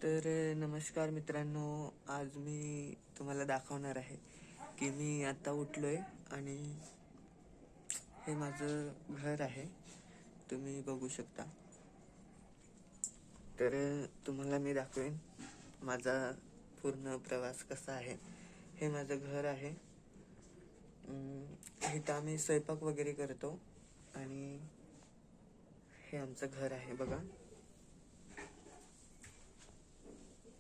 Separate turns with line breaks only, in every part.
तर नमस्कार मित्रांनो, आज मी तुम्हाला दाखवणार आहे की मी आता उठलोय आणि हे माझं घर आहे, तुम्ही बघू शकता। तर तुम्हाला मी दाखवेन माझा पूर्ण प्रवास कसा आहे। हे माझं घर आहे, इथं आम्ही स्वयंपाक वगैरे करतो आणि हे आमचं घर आहे बघा।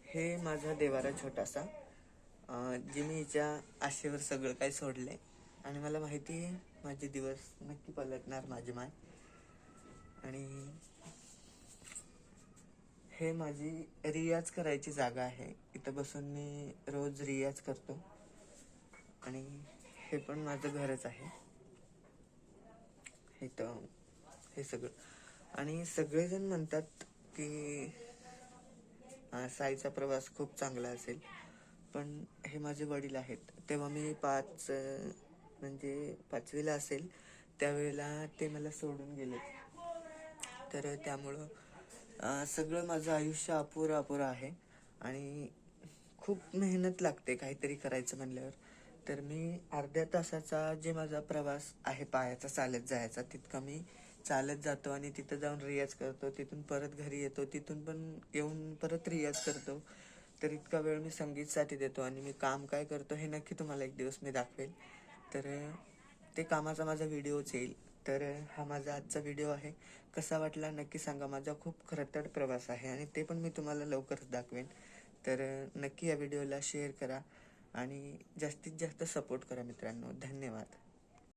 हे माझा देवारा छोटासा, जे मी हिच्या आशेवर सगळं काही सोडले आणि मला माहिती आहे माझे दिवस नक्की पलटणार माझी माय। आणि हे माझी रियाज करायची जागा आहे, इथं बसून मी रोज रियाज करतो आणि हे पण माझं घरच आहे। इथं हे सगळं आणि सगळेजण म्हणतात की साईचा प्रवास खूप चांगला असेल, पण हे माझे वडील आहेत। तेव्हा मी म्हणजे 5वीला असेल त्यावेळेला ते मला सोडून गेले। तर त्यामुळं सगळं माझं आयुष्य अपुरं अपुरं आहे आणि खूप मेहनत लागते काहीतरी करायचं म्हणल्यावर। तर मी अर्ध्या तासाचा जे माझा प्रवास आहे पायाचा चालत जायचा, तितका मी चालत जातो आणि तिथं जाऊन रियाज करतो, तिथून परत घरी येतो, तिथून पण येऊन परत रियाज करतो। तर इतका वेळ मी संगीतसाठी देतो आणि मी काम काय करतो हे नक्की तुम्हाला एक दिवस मी दाखवेल। तर ते कामाचा माझा व्हिडिओच येईल। तर हा माझा आजचा व्हिडिओ आहे, कसा वाटला नक्की सांगा। माझा खूप खरंतर प्रवास आहे आणि ते पण मी तुम्हाला लवकरच दाखवेन। तर नक्की या व्हिडिओला शेअर करा आणि जास्तीत जास्त सपोर्ट करा मित्रांनो। धन्यवाद।